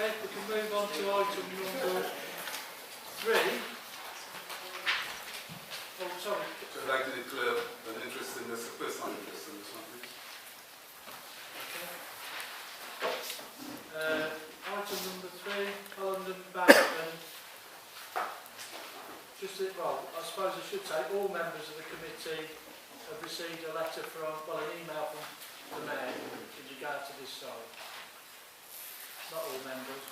Okay, we can move on to item number 3. Oh, sorry. So I'd like to declare an interest in this, a personal interest in this one, please. Okay. Item number 3, Holland and Barrett. Well, I suppose I should say all members of the committee have received a letter from, well, an email from the Mayor in regard to this site. Not all members.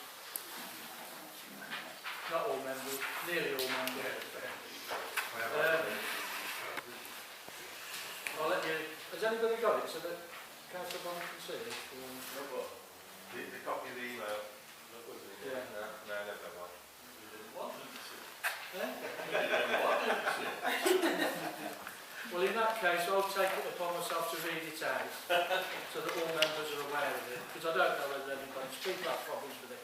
Not all members, nearly all members. I'll let you, has anybody got it so that Councillor Bond can see it? The copy of the email. Yeah. No, never mind. Well, in that case, I'll take it upon myself to read it out so that all members are aware of it, because I don't know whether anybody's people have problems with it.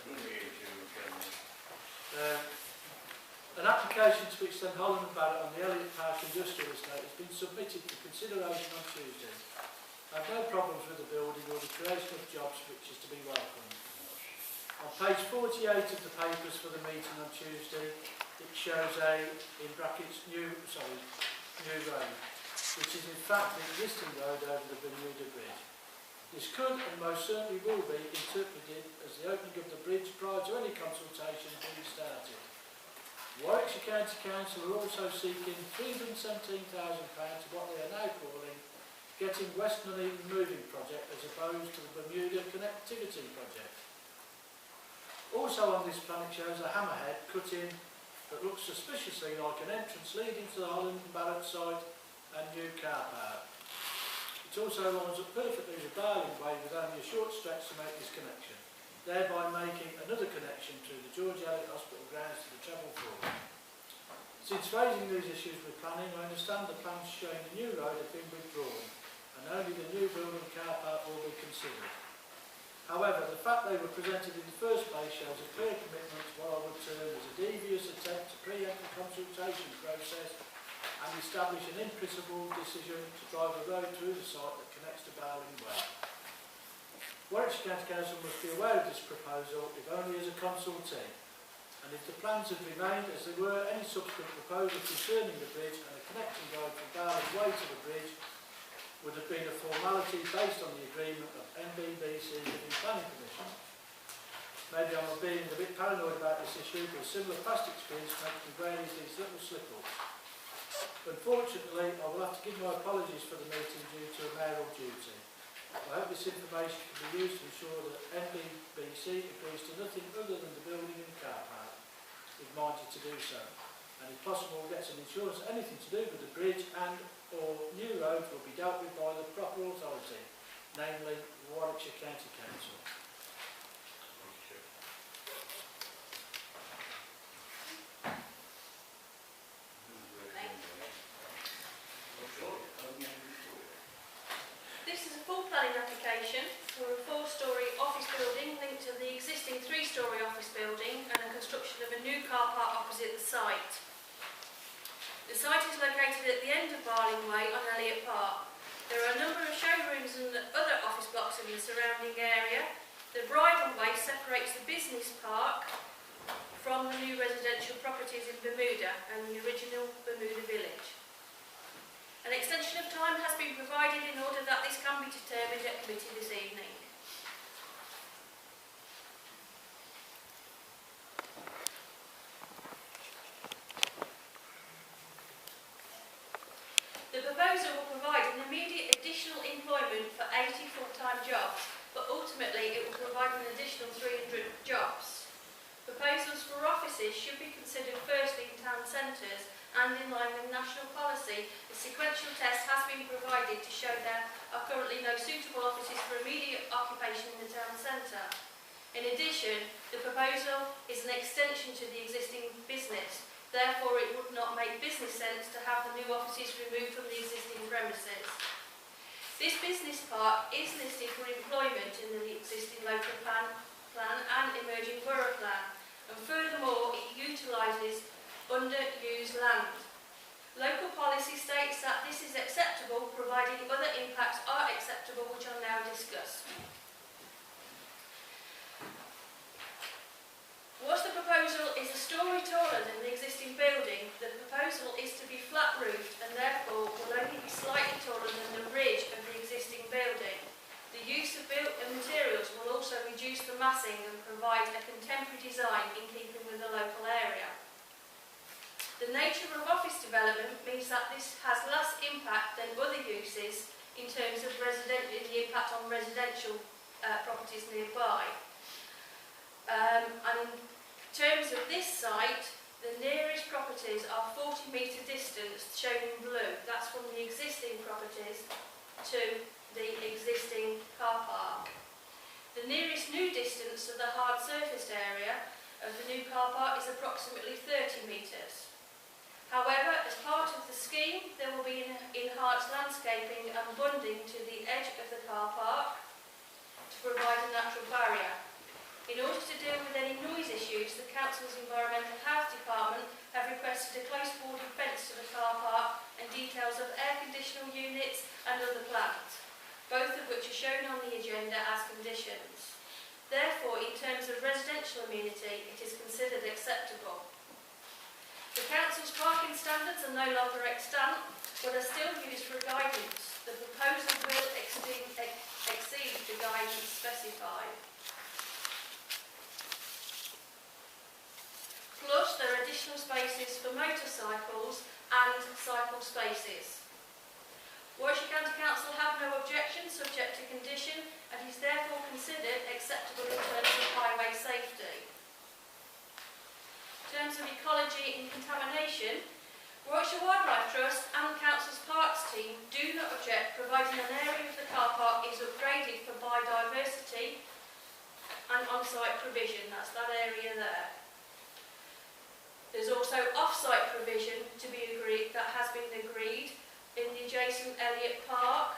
An application to extend Holland and Barrett on the Elliott Park Industrial Estate has been submitted for consideration on Tuesday. I have no problems with the building or the creation of jobs, which is to be welcomed. On page 48 of the papers for the meeting on Tuesday, it shows a, in brackets, new road, which is in fact the existing road over the Bermuda Bridge. This could and most certainly will be interpreted as the opening of the bridge prior to any consultation being started. Warwickshire County Council are also seeking £317,000 to what they are now calling Getting West Nuneaton Moving Project as opposed to the Bermuda Connectivity Project. Also on this plan it shows a hammerhead cut in that looks suspiciously like an entrance leading to the Holland and Barrett site and new car park. It also lines up perfectly with Barling Way with only a short stretch to make this connection, thereby making another connection through the George Eliot Hospital grounds to the travel forward. Since raising these issues with planning, I understand the plans showing the new road have been withdrawn and only the new building car park will be considered. However, the fact they were presented in the first place shows a clear commitment to what I would term as a devious attempt to preempt the consultation process and establish an in-principle decision to drive a road through the site that connects to Barling Way. Warwickshire County Council must be aware of this proposal, if only as a consultee, and if the plans had remained as they were, any subsequent proposal concerning the bridge and a connecting road from Barling Way to the bridge would have been a formality based on the agreement of NBBC and the Planning Commission. Maybe I'm being a bit paranoid about this issue, but a similar past experience makes me wary of these little slip-ups. Unfortunately, I will have to give my apologies for the meeting due to a mayoral duty. I hope this information can be used to ensure that NBBC agrees to nothing other than the building and car park, if minded to do so, and if possible gets an insurance anything to do with the bridge and or new roads will be dealt with by the proper authority, namely Warwickshire County Council. This is a full planning application for a 4-storey office building linked to the existing 3-storey office building and a construction of a new car park opposite the site. The site is located at the end of Barling Way on Elliott Park. There are a number of showrooms and other office blocks in the surrounding area. The bridleway separates the business park from the new residential properties in Bermuda and the original Bermuda village. An extension of time has been provided in order that this can be determined at committee this evening. The proposal will provide an immediate additional employment for 80 full-time jobs, but ultimately it will provide an additional 300 jobs. Proposals for offices should be considered firstly in town centres, and in line with national policy, a sequential test has been provided to show there are currently no suitable offices for immediate occupation in the town centre. In addition, the proposal is an extension to the existing business. Therefore, it would not make business sense to have the new offices removed from the existing premises. This business park is listed for employment in the existing local plan and emerging borough plan, and furthermore, it utilises underused land. Local policy states that this is acceptable, providing other impacts are acceptable, which I'll now discuss. proposal is a storey taller than the existing building. The proposal is to be flat roofed and therefore will only be slightly taller than the ridge of the existing building. The use of built materials will also reduce the massing and provide a contemporary design in keeping with the local area. The nature of office development means that this has less impact than other uses in terms of the impact on residential properties nearby. And in terms of this site, the nearest properties are 40-metre distance, shown in blue. That's from the existing properties to the existing car park. The nearest new distance to the hard surfaced area of the new car park is approximately 30 metres. However, as part of the scheme, there will be enhanced landscaping and bunding to the edge of the car park to provide a natural barrier. In order to deal with any noise issues, the Council's Environmental Health Department have requested a close boarded fence to the car park and details of air conditioning units and other plans, both of which are shown on the agenda as conditions. Therefore, in terms of residential amenity, it is considered acceptable. The Council's parking standards are no longer extant, but are still used for guidance. The proposal will exceed the guidance specified. Plus, there are additional spaces for motorcycles and cycle spaces. Warwickshire County Council have no objection subject to condition and is therefore considered acceptable in terms of highway safety. In terms of ecology and contamination, Warwickshire Wildlife Trust and the Council's Parks team do not object, providing an area of the car park is upgraded for biodiversity and on-site provision. That's that area there. There's also off-site provision to be agreed, that has been agreed in the adjacent Elliott Park,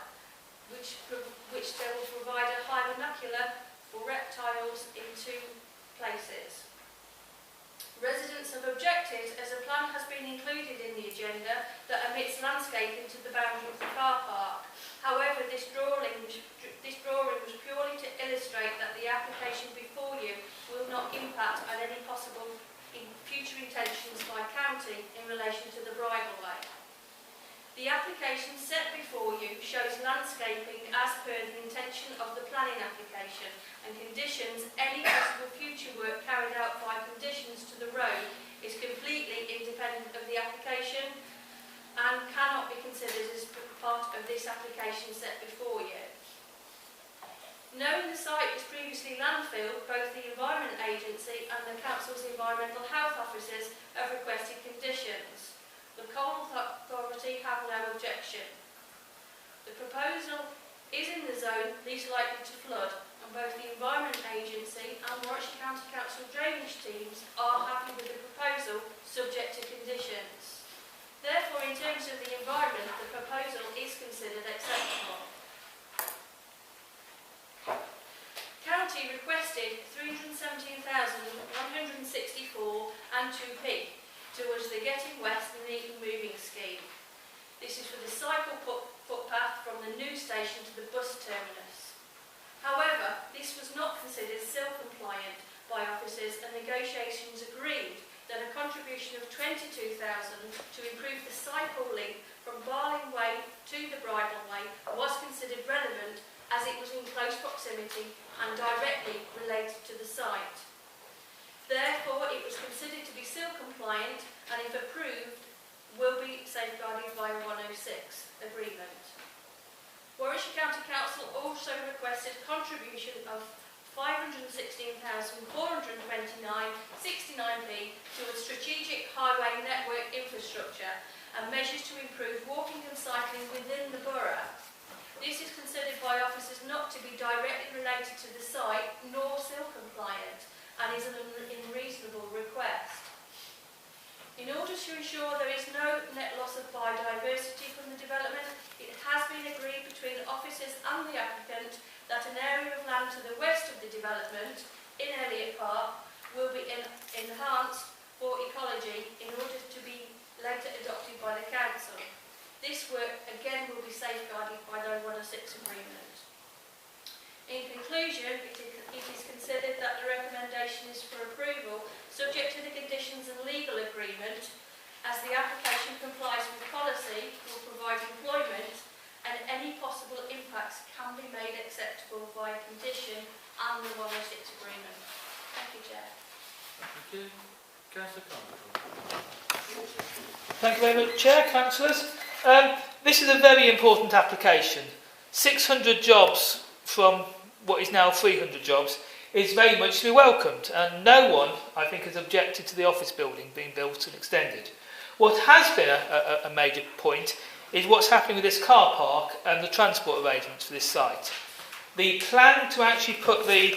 which they will provide a high vernacular for reptiles in 2 places. Residents have objected as a plan has been included in the agenda that omits landscaping to the boundary of the car park. However, this drawing was purely to illustrate that the application before you will not impact on any possible future intentions by county in relation to the bridle way. The application set before you shows landscaping as per the intention of the planning application and conditions any possible future work carried out by conditions to the road is completely independent of the application and cannot be considered as part of this application set before you. Knowing the site was previously landfill, both the Environment Agency and the Council's Environmental Health Officers have requested conditions. The Coal Authority have no objection. The proposal is in the zone least likely to flood, and both the Environment Agency and Warwickshire County Council drainage teams are happy with the proposal, subject to conditions. Therefore, in terms of the environment, the proposal is considered acceptable. County requested 317,164 and 2p towards the Getting West and Eton Moving Scheme. This is for the cycle footpath from the new station to the bus terminus. However, this was not considered self-compliant by officers and negotiations agreed that a contribution of 22,000 to improve the cycle link from Barling Way to the Bridle Way was considered relevant as it was in close proximity and directly related to the site. Therefore, it was considered to be seal compliant and, if approved, will be safeguarded by a 106 agreement. Warwickshire County Council also requested a contribution of 516,429.69p to a strategic highway network infrastructure and measures to improve walking and cycling within the borough. This is considered by officers not to be directly related to the site nor seal compliant and is an unreasonable request. In order to ensure there is no net loss of biodiversity from the development, it has been agreed between officers and the applicant that an area of land to the west of the development in Elliott Park will be enhanced for ecology in order to be later adopted by the council. This work again will be safeguarded by the 106 agreement. In conclusion, it is considered that the recommendation is for approval, subject to the conditions and legal agreement, as the application complies with policy, will provide employment and any possible impacts can be made acceptable via condition and the 106 agreement. Thank you, Chair. Thank you. Councillor Conway. Thank you very much, Chair, Councillors. This is a very important application. 600 jobs from what is now 300 jobs is very much to be welcomed, and no one, I think, has objected to the office building being built and extended. What has been a major point is what's happening with this car park and the transport arrangements for this site. The plan to actually put the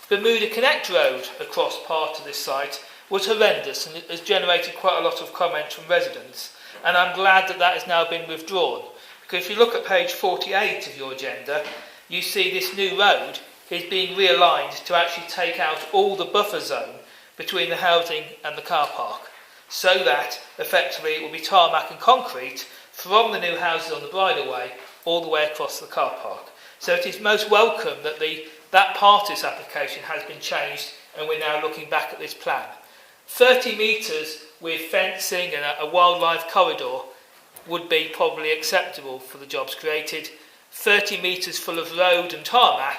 Bermuda Connect Road across part of this site was horrendous, and it has generated quite a lot of comments from residents, and I'm glad that that has now been withdrawn, because if you look at page 48 of your agenda, you see this new road is being realigned to actually take out all the buffer zone between the housing and the car park, so that effectively it will be tarmac and concrete from the new houses on the bridleway all the way across the car park. So it is most welcome that that part of this application has been changed, and we're now looking back at this plan. 30 metres with fencing and a wildlife corridor would be probably acceptable for the jobs created. 30 metres full of road and tarmac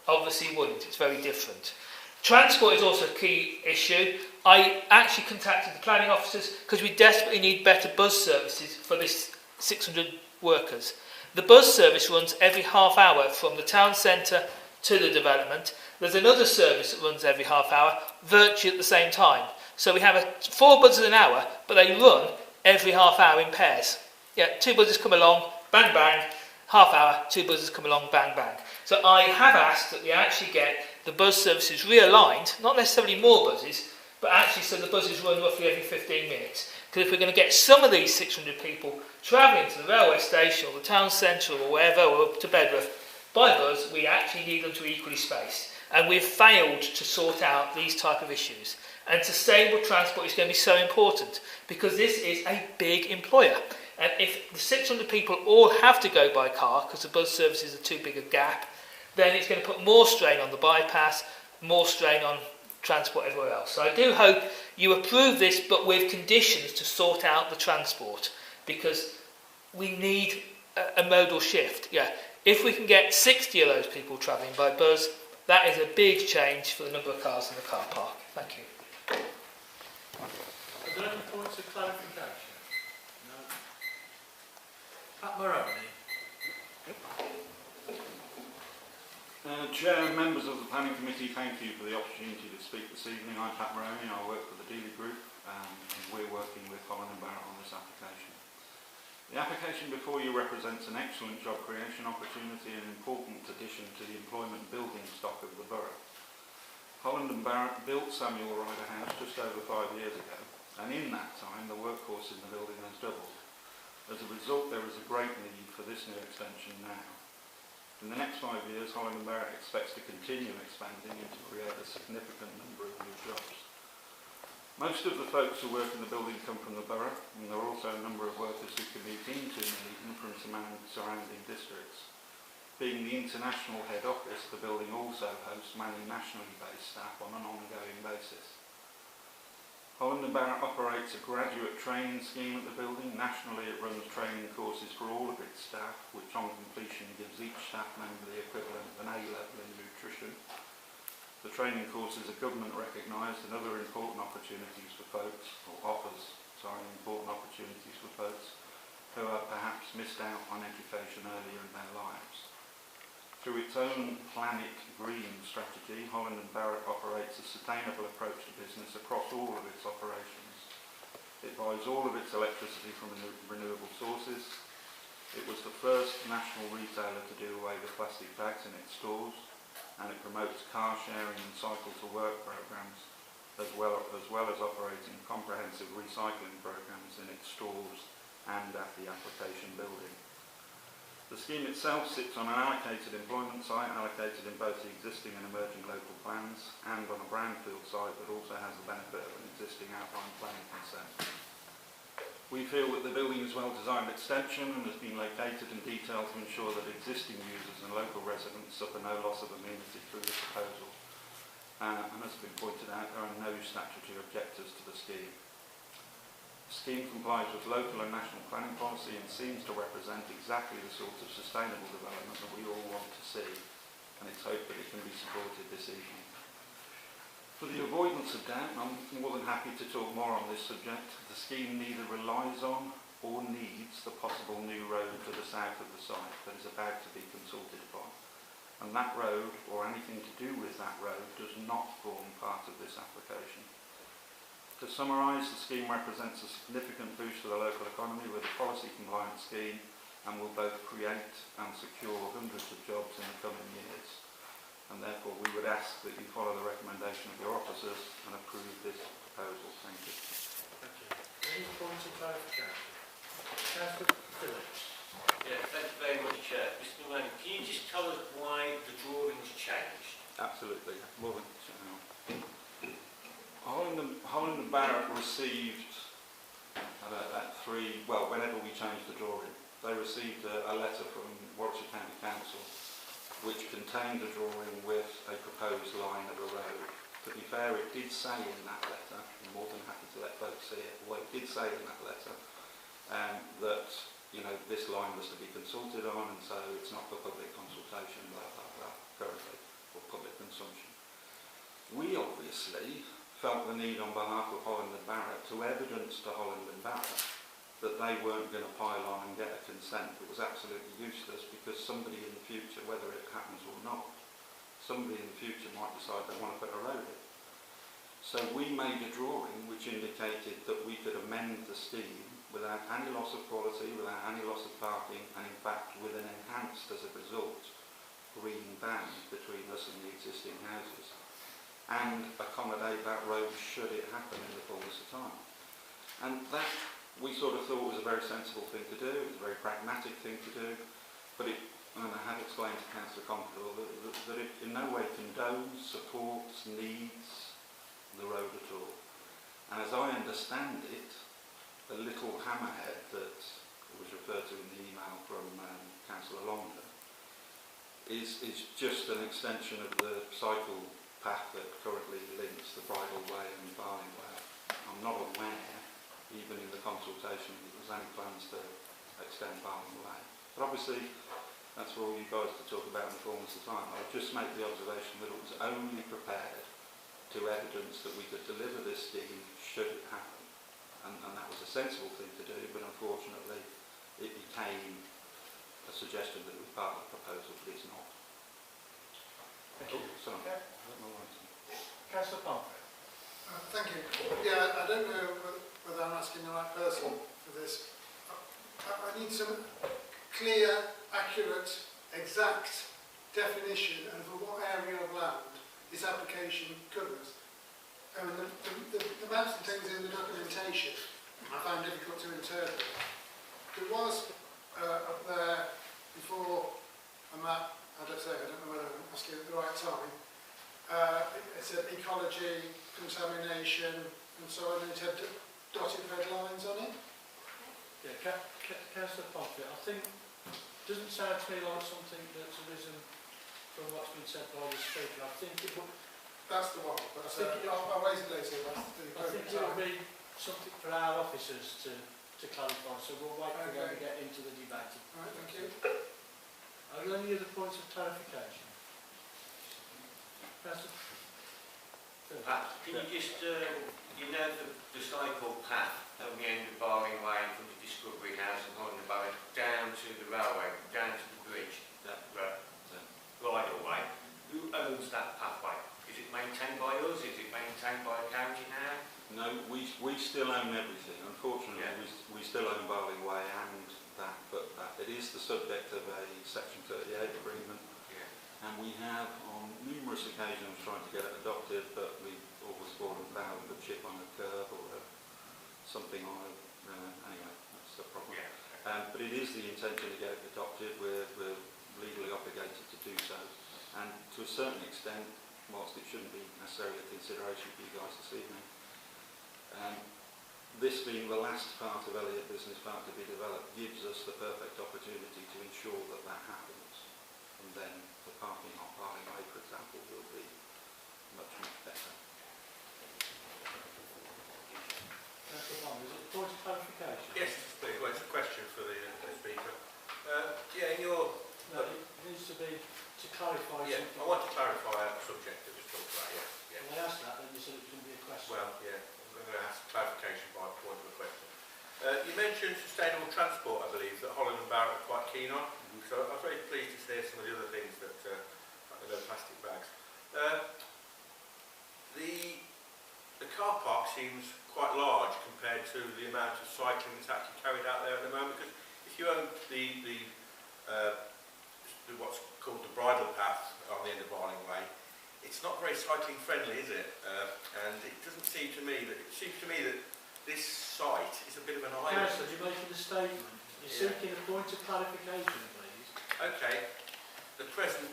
obviously wouldn't. It's very different. Transport is also a key issue. I actually contacted the planning officers because we desperately need better bus services for this 600 workers. The bus service runs every half hour from the town centre to the development. There's another service that runs every half hour, virtually at the same time. So we have 4 buses an hour, but they run every half hour in pairs. Yeah, 2 buses come along, bang, bang, half hour, 2 buses come along, bang, bang. So I have asked that we actually get the bus services realigned, not necessarily more buses, but actually so the buses run roughly every 15 minutes. Because if we're going to get some of these 600 people travelling to the railway station or the town centre or wherever, or up to Bedworth, by bus, we actually need them to be equally spaced. And we've failed to sort out these type of issues. And sustainable transport is going to be so important, because this is a big employer. And if the 600 people all have to go by car, because the bus services are too big a gap, then it's going to put more strain on the bypass, more strain on transport everywhere else. So I do hope you approve this, but with conditions to sort out the transport, because we need a modal shift. Yeah, if we can get 60 of those people travelling by bus, that is a big change for the number of cars in the car park. Thank you. Are there any points of clarification? No. Pat Moroney. Chair and members of the Planning Committee, thank you for the opportunity to speak this evening. I'm Pat Moroney, I work for the Dealey Group, and we're working with Holland and Barrett on this application. The application before you represents an excellent job creation opportunity and an important addition to the employment building stock of the borough. Holland and Barrett built Samuel Ryder House just over 5 years ago, and in that time the workforce in the building has doubled. As a result, there is a great need for this new extension now. In the next 5 years, Holland and Barrett expects to continue expanding and to create a significant number of new jobs. Most of the folks who work in the building come from the borough, and there are also a number of workers who commute into Nuneaton from surrounding districts. Being the international head office, the building also hosts many nationally based staff on an ongoing basis. Holland and Barrett operates a graduate training scheme at the building. Nationally, it runs training courses for all of its staff, which on completion gives each staff member the equivalent of an A-level in nutrition. The training courses are government recognised and other important opportunities for folks, important opportunities for folks who have perhaps missed out on education earlier in their lives. Through its own Planet Green strategy, Holland and Barrett operates a sustainable approach to business across all of its operations. It buys all of its electricity from renewable sources. It was the first national retailer to do away with plastic bags in its stores, and it promotes car sharing and cycle to work programs, as well as operating comprehensive recycling programs in its stores and at the application building. The scheme itself sits on an allocated employment site, allocated in both the existing and emerging local plans, and on a brownfield site that also has the benefit of an existing outline planning consent. We feel that the building is a well-designed extension and has been located and detailed to ensure that existing users and local residents suffer no loss of amenity through the proposal. and as has been pointed out, there are no statutory objectors to the scheme. The scheme complies with local and national planning policy and seems to represent exactly the sort of sustainable development that we all want to see, and it's hoped that it can be supported this evening. For the avoidance of doubt, I'm more than happy to talk more on this subject. The scheme neither relies on or needs the possible new road to the south of the site that is about to be consulted upon. And that road, or anything to do with that road, does not form part of this application. To summarise, the scheme represents a significant boost to the local economy with a policy compliant scheme and will both create and secure hundreds of jobs in the coming years. And therefore we would ask that you follow the recommendation of your officers and approve this proposal. Thank you. Thank you. Any points of clarification? Councillor Phillips. Yeah, thank you very much, Chair. Mr. Manning, can you just tell us why the drawings changed? Absolutely. More than Holland and Barrett received whenever we changed the drawing, they received a letter from Warwickshire County Council which contained a drawing with a proposed line of a road. To be fair, it did say in that letter, I'm more than happy to let folks see it, well, it did say in that letter that this line was to be consulted on, and so it's not for public consultation, blah, blah, blah, currently, or public consumption. We obviously felt the need on behalf of Holland and Barrett to evidence to Holland and Barrett that they weren't going to pile on and get a consent. It was absolutely useless because somebody in the future, whether it happens or not, somebody in the future might decide they want to put a road in. So we made a drawing which indicated that we could amend the scheme without any loss of quality, without any loss of parking, and in fact with an enhanced, as a result, green band between us and the existing houses, and accommodate that road should it happen in the fullness of time. And that we sort of thought was a very sensible thing to do, it was a very pragmatic thing to do, but and I have explained to Councillor Comperdore that it in no way condones, supports, needs the road at all. And as I understand it, the little hammerhead that was referred to in the email from Councillor Longden is just an extension of the cycle path that currently links the Bridle Way and Barling Way. I'm not aware, even in the consultation, that there's any plans to extend Barling Way. But obviously, that's for all you guys to talk about in the fullness of time. I'll just make the observation that it was only prepared to evidence that we could deliver this scheme should it happen. And that was a sensible thing to do, but unfortunately it became a suggestion that it was part of the proposal, but it's not. Thank you. Sorry. Okay. Councillor Palmer. Thank you. Yeah, I don't know whether I'm asking the right person for this. I need some clear, accurate, exact definition of what area of land this application covers. I mean, the maps and things in the documentation I found difficult to interpret. There was up there before a map, I don't know whether I'm asking at the right time, it said ecology, contamination and so on, and it had dotted red lines on it. Yeah, Councillor Pomfret, I think, doesn't sound to me like something that's arisen from what's been said by the speaker. I think it would... That's the one, but I'll raise it later. I think it would be something for our officers to clarify, so we'll wait for them to get into the debate. Right, thank you. Are there any other points of clarification? Councillor? Pat, can you just, the cycle path at the end of Barling Way from the Discovery House and Holland and Barrett down to the railway, down to the bridge, that bridle way, who owns that pathway? Is it maintained by us? Is it maintained by a county now? No, we still own everything. Unfortunately, Yeah. we still own Barling Way and that, but it is the subject of a Section 38 agreement. Yeah. And we have on numerous occasions tried to get it adopted, but we've always fallen foul of a chip on a curb or something on a... anyway, that's the problem. Yeah. But it is the intention to get it adopted. We're legally obligated to do so. And to a certain extent, whilst it shouldn't be necessarily a consideration for you guys this evening, this being the last part of Elliott Business Park to be developed gives us the perfect opportunity to ensure that that happens. And then the parking on Barling Way, for example, will be much, much Yeah, in your... No, it needs to be to clarify Yeah, something. I want to clarify our subject that was talked about, yeah. When I asked that, then you said it was going to be a question. Well, yeah, I'm going to ask clarification by point of a question. You mentioned sustainable transport, I believe, that Holland and Barrett are quite keen on. So I was very pleased to hear some of the other things that, like the no plastic bags. The car park seems quite large compared to the amount of cycling that's actually carried out there at the moment. Because if you own the what's called the bridle path on the end of Barling Way, it's not very cycling friendly, is it? And it doesn't seem to me that this site is a bit of an island. Councillor, you're making a statement. You're seeking a point of clarification, please. Okay, the present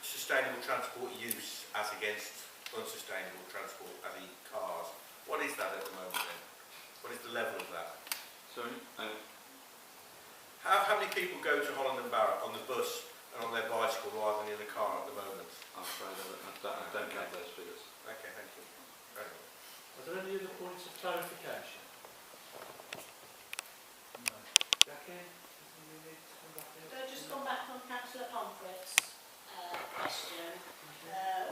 sustainable transport use as against unsustainable transport, as in cars, what is that at the moment then? What is the level of that? Sorry? How many people go to Holland and Barrett on the bus and on their bicycle rather than in a car at the moment? I'm afraid I don't have those figures. Okay, thank you. Very well. Are there any other points of clarification? No. Jackie, anything you need to come back in? I've just gone back on Councillor Pomfret's question.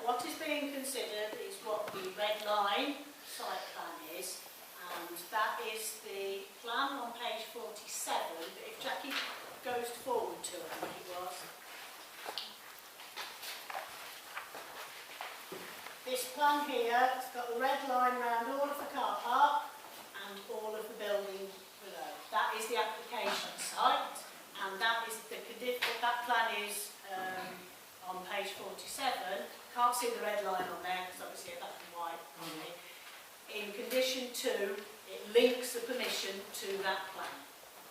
What is being considered is what the red line site plan is, and that is the plan on page 47. But if Jackie goes forward to it, I think it was. This plan here, it's got the red line around all of the car park and all of the buildings below. That is the application site, and that is the that plan is on page 47. Can't see the red line on there because obviously that's white on it. In condition 2, it links the permission to that plan.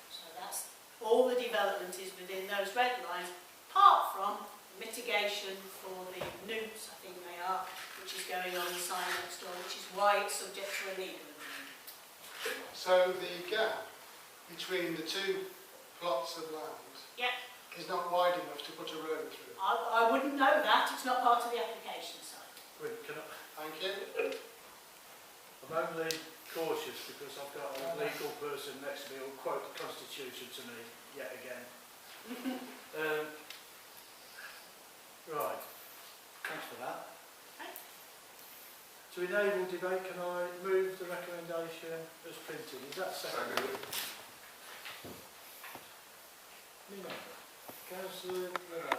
So that's all the development is within those red lines, apart from mitigation for the newts, I think they are, which is going on the sign next door, which is why it's subject to a legal agreement. So the gap between the two plots of land is not wide enough to put a road through. I wouldn't know that, it's not part of the application site. Wait, can I, Thank you. I'm only cautious because I've got a legal person next to me who'll quote the Constitution to me yet again. Right, thanks for that. Okay. To enable debate, can I move the recommendation as printed? Is that second? Remember, Councillor Rivera.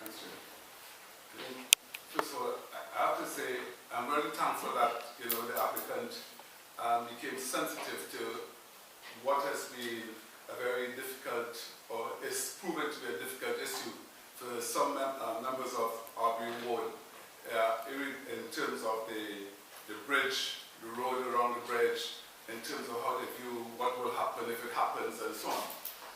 Thanks, Chair. First of all, I have to say I'm really thankful that the applicant became sensitive to what has been a very difficult, or is proven to be a difficult issue for some members of our ward, in terms of the bridge, the road around the bridge, in terms of how they view what will happen if it happens, and so on.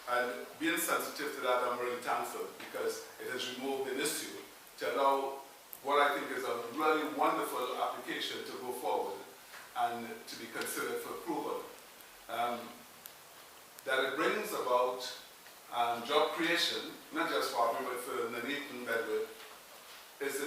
And being sensitive to that, I'm really thankful because it has removed an issue to allow what I think is a really wonderful application to go forward and to be considered for approval. That it brings about job creation, not just for Aubrey, but for Nuneaton, Bedford, is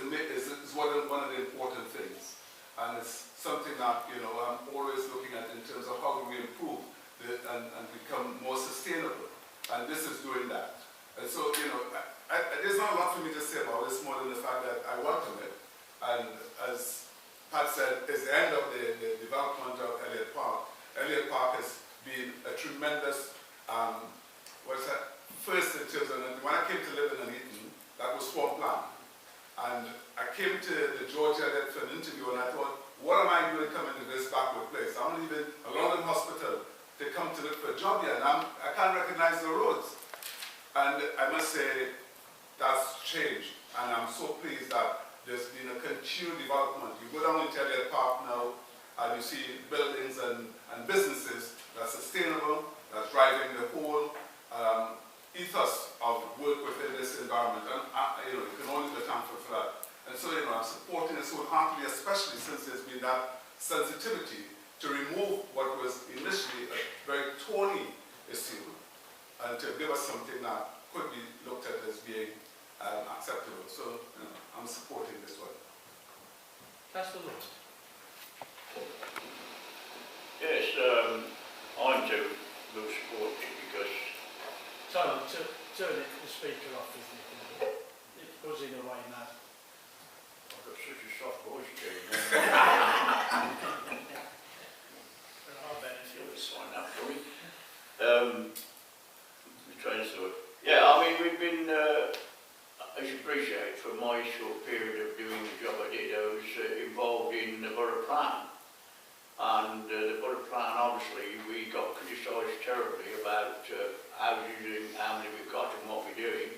one of the important things. And it's something that I'm always looking at in terms of how do we improve and become more sustainable. And this is doing that. And so, there's not a lot for me to say about this more than the fact that I welcome it. And as Pat said, it's the end of the development of Elliott Park. Elliott Park has been a tremendous, first in terms of, when I came to live in Nuneaton, that was swampland. And I came to the Georgia for an interview and I thought, what am I doing coming to this backward place? I'm leaving a London hospital to come to look for a job here, and I can't recognize the roads. And I must say, that's changed, and I'm so pleased that there's been a continued development. You go down into Elliott Park now, and you see buildings and businesses that's sustainable, that's driving the whole ethos of work within this environment, and you can only be thankful for that. And so, I'm supporting it so heartily, especially since there's been that sensitivity to remove what was initially a very thorny issue and to give us something that could be looked at as being acceptable. So, I'm supporting this one. Councillor Lewis. Yes, I'm to will support it because... Sorry, to turn it the speaker off if you can. It's buzzing away now. I've got such a soft voice, Jane. I'll bet if you Sign up for me. Yeah, I mean, we've been, as you appreciate, for my short period of doing the job I did, I was involved in the borough plan. And the borough plan, obviously, we got criticised terribly about houses and how many we've got and what we're doing,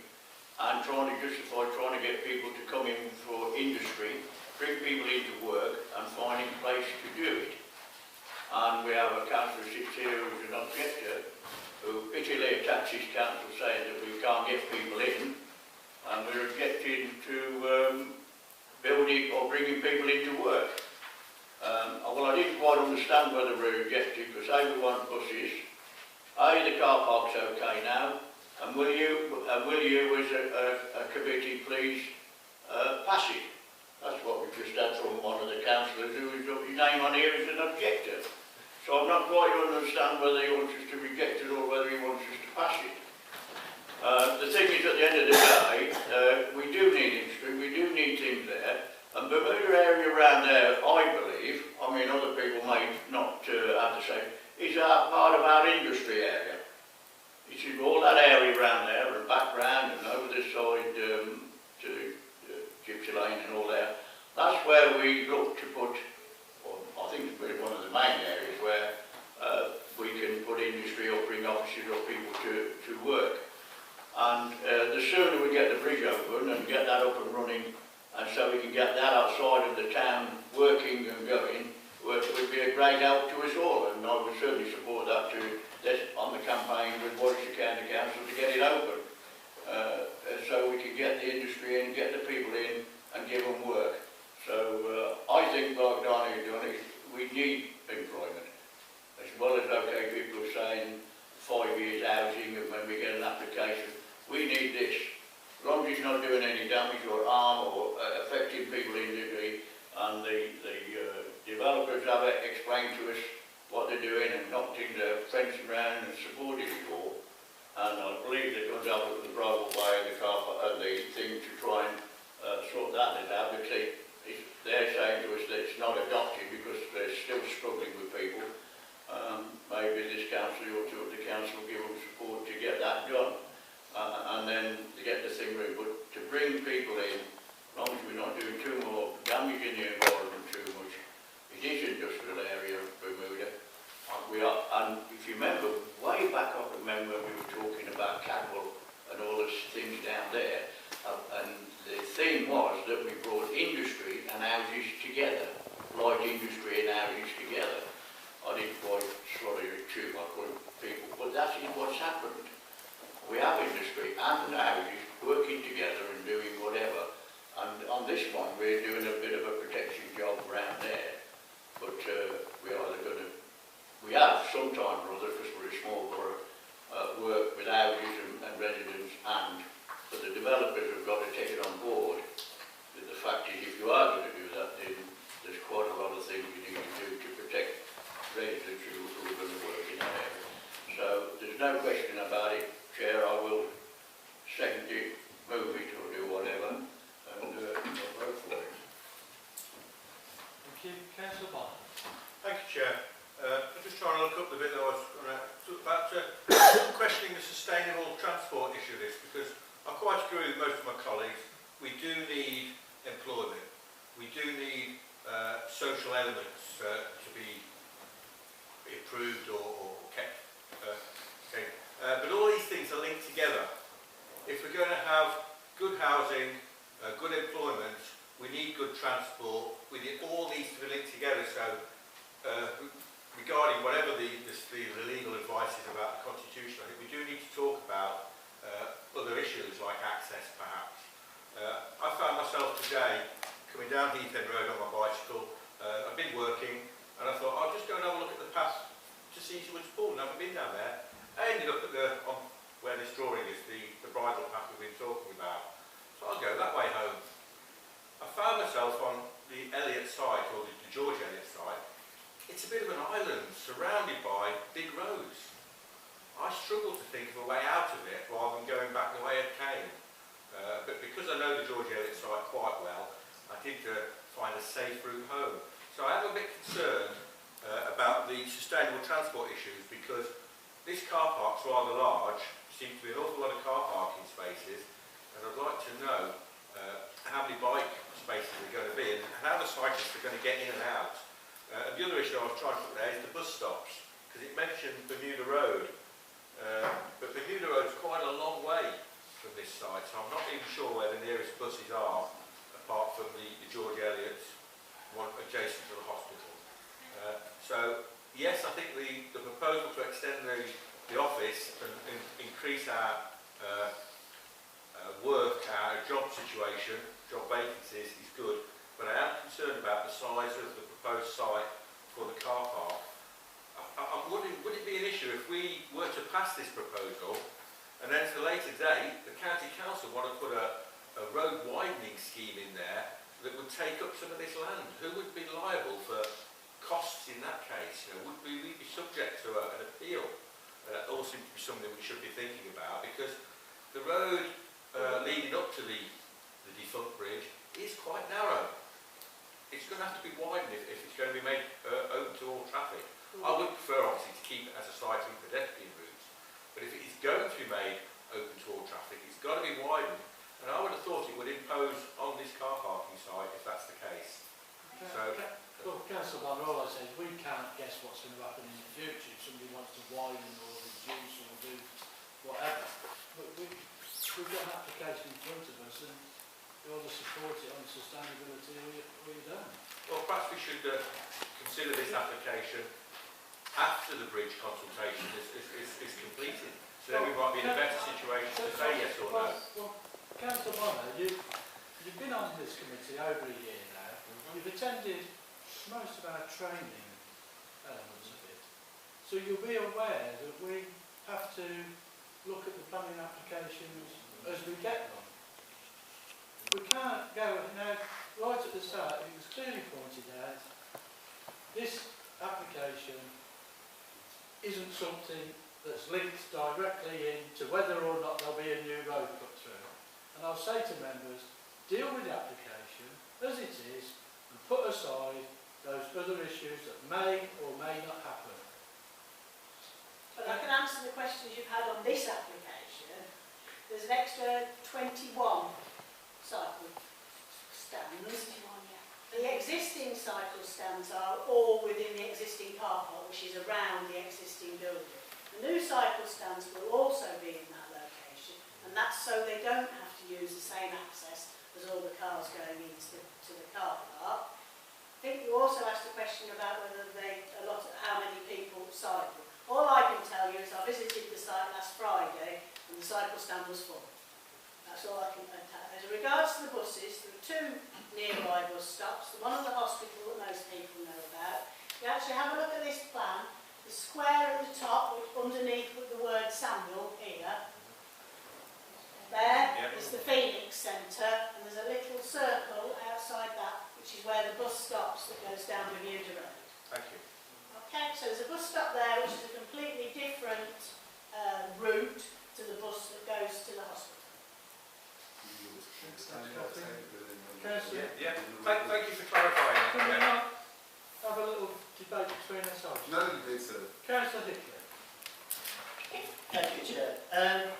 and trying to justify trying to get people to come in for industry, bring people into work, and finding a place to do it. And we have a councillor who sits here who's an objector, who bitterly attacks his council saying that we can't get people in, and we're objecting to building or bringing people into work. Well, I didn't quite understand whether we're objecting, because A, we want buses, A, the car park's okay now, and will you as a committee please pass it? That's what we've just had from one of the councillors who's got his name on here as an objector. So I'm not quite understand whether he wants us to reject it or whether he wants us to pass it. The thing is, at the end of the day, we do need industry, we do need things there, and Bermuda area around there, I believe, I mean other people may not have the same, is part of our industry area. It's all that area around there and background and over this side to Gypsy Lane and all there. That's where we look to put, well, I think it's one of the main areas where we can put industry or bring offices or people to work. And the sooner we get the bridge open and get that up and running, and so we can get that outside of the town working and going, would be a great help to us all. And I would certainly support that on the campaign with Warwickshire County Council to get it open. So we can get the industry in, get the people in and give them work. So I think, like Donnie has done it, we need employment. As well as, okay, people are saying 5 years housing and when we get an application, we need this. As long as it's not doing any damage or harm or affecting people individually, and the developers have explained to us what they're doing and knocked in the fence around and supported it all. And I believe they're going to have a look at the bridle way and the car and the thing to try and sort that out. But they're saying to us that it's not adopted because they're still struggling with people. Maybe this council or two of the council give them support to get that done. And then to get the thing moving. But to bring people in, as long as we're not doing too more damage in the environment too much, it is industrial area of Bermuda. And if you remember, way back I remember we were talking about Cadwell and all those things down there, and the theme was that we brought industry and houses together, light industry and houses together. I didn't quite swallow it too much, people, but that's what's happened. We have industry and houses working together and doing whatever, and on this one we're doing a bit of a protection job around there, but we have sometime or other, because we're a small borough, work with houses and residents, but the developers have got to take it on board. The fact is, if you are going to do that, then there's quite a lot of things you need to do to protect residents who are going to work in that area. So there's no question about it, Chair. I will second it, move it or do whatever, and I'll vote for it. Thank you. Councillor Bond. Thank you, Chair. I'm just trying to look up the bit that I was going to talk about, questioning the sustainable transport issue of this, because I quite agree with most of my colleagues. We do need employment. We do need social elements to be improved or kept. But all these things are linked together. If we're going to have good housing, good employment, we need good transport. All needs to be linked together. So regarding whatever the legal advice is about the Constitution, I think we do need to talk about other issues like access, perhaps. I found myself today coming down Heath End Road on my bicycle. I've been working, and I thought I'll just go and have a look at the path to see Eastwood's Pool. I've never been down there. I ended up at where this drawing is, the bridle path we've been talking about. So I'll go that way home. I found myself on the Elliott side, or the George Elliott side. It's a bit of an island surrounded by big roads. I struggle to think of a way out of it rather than going back the way it came. But because I know the George Eliot site quite well, I did find a safe route home. So I am a bit concerned about the sustainable transport issues, because this car park's rather large, seems to be an awful lot of car parking spaces, and I'd like to know how many bike spaces are going to be and how the cyclists are going to get in and out. And the other issue I was trying to put there is the bus stops, because it mentioned Bermuda Road, but Bermuda Road is quite a long way from this site, so I'm not even sure where the nearest buses are, apart from the George Eliot one adjacent to the hospital. So yes, I think the proposal to extend the office and increase our work, our job situation, job vacancies is good, but I am concerned about the size of the proposed site for the car park. I'm wondering, would it be an issue if we were to pass this proposal and then at a later date the County Council want to put a road widening scheme in there that would take up some of this land? Who would be liable for costs in that case? You know, would we be subject to an appeal? That all seems to be something we should be thinking about, because the road leading up to the defunct bridge is quite narrow. It's going to have to be widened if it's going to be made open to all traffic. I would prefer obviously to keep it as a cycling pedestrian route, but if it is going to be made open to all traffic, it's got to be widened, and I would have thought it would impose on this car parking site if that's the case. Well, Councillor Bonner, all I say is we can't guess what's going to happen in the future if somebody wants to widen or reduce or do whatever. But we've got an application in front of us, and you either support it on sustainability or you don't. Well, perhaps we should consider this application after the bridge consultation is completed. So then we might be in a better situation to say yes or no. Well, Councillor Bonner, you've been on this committee over a year now. You've attended most of our training elements of it. So you'll be aware that we have to look at the planning applications as we get them. We can't go, now, right at the start, it was clearly pointed out, this application isn't something that's linked directly into whether or not there'll be a new road put through. And I'll say to members, deal with the application as it is and put aside those other issues that may or may not happen. But I can answer the questions you've had on this application. There's an extra 21 cycle stands. The existing cycle stands are all within the existing car park, which is around the existing building. The new cycle stands will also be in that location, and that's so they don't have to use the same access as all the cars going into the car park. I think you also asked a question about whether how many people cycle. All I can tell you is I visited the site last Friday and the cycle stand was full. That's all I can tell. As regards to the buses, there are two nearby bus stops, the one at the hospital that most people know about. You actually have a look at this plan, the square at the top, which underneath with the word Samuel here. There is the Phoenix Centre, and there's a little circle outside that, which is where the bus stops that goes down Bermuda Road. Thank you. Okay, so there's a bus stop there, which is a completely different route to the bus that goes to the hospital. Thank you for clarifying. Can we not have a little debate between ourselves? No debate, sir. Councillor Hickley. Thank you, Chair.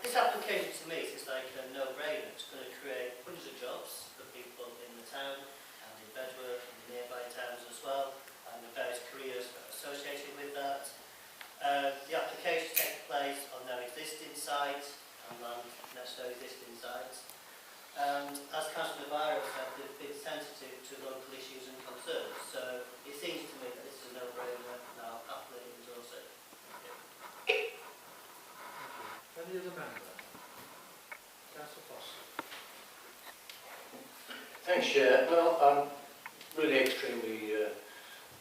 This application to me is like a no-brainer. It's going to create hundreds of jobs for people in the town and in Bedworth and the nearby towns as well, and the various careers that are associated with that. The application takes place on their existing site and on next to existing sites. And as Councillor Barrett said, they've been sensitive to local issues and concerns. So it seems to me that this is a no-brainer and I'll happily endorse it. Any other member? Councillor Foster. Thanks, Chair. Well, I'm really extremely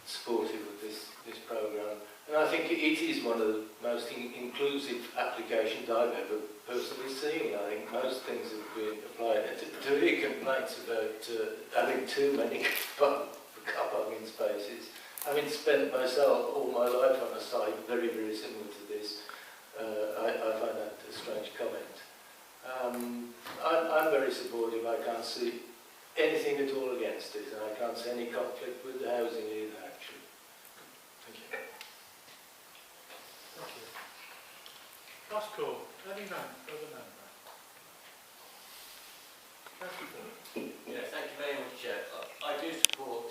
supportive of this programme, and I think it is one of the most inclusive applications I've ever personally seen. I think most things have been applied. To hear complaints about having too many car parking spaces, having spent myself all my life on a site very, very similar to this, I find that a strange comment. I'm very supportive. I can't see anything at all against it, and I can't see any conflict with the housing either, actually. Thank you. Thank you. Last call. Any other member? Yeah, thank you very much, Chair. I do support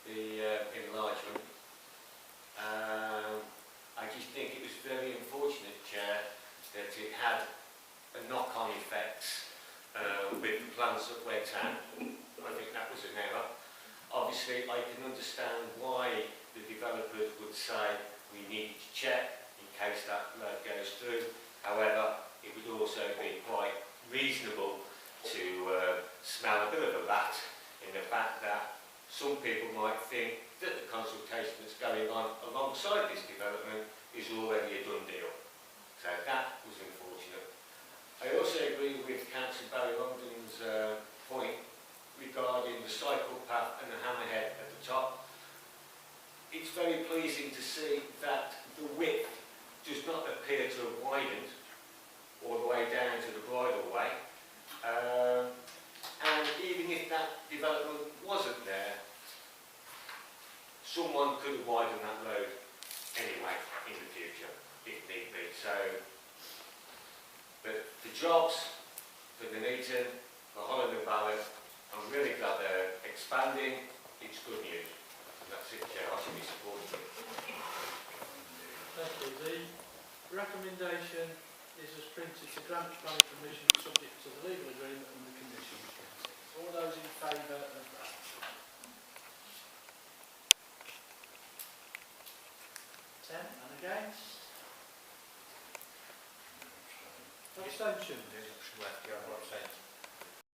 the enlargement. I just think it was very unfortunate, Chair, that it had a knock-on effect with the plans that went out. I think that was an error. Obviously, I can understand why the developers would say we need to check in case that road goes through. However, it would also be quite reasonable to smell a bit of a rat in the fact that some people might think that the consultation that's going on alongside this development is already a done deal. So that was unfortunate. I also agree with Councillor Barry Longdon's point regarding the cycle path and the hammerhead at the top. It's very pleasing to see that the width does not appear to have widened all the way down to the bridleway. And even if that development wasn't there, someone could have widened that road anyway in the future, if need be. So, but the jobs for Nuneaton, for Holland and Barrett, I'm really glad they're expanding. It's good news. And that's it, Chair. I should be supporting it. Thank you. The recommendation is as printed to grant planning permission subject to the legal agreement and the conditions. All those in favour of that? Ten and against? Abstention? There's option left, yeah, I'm abstaining.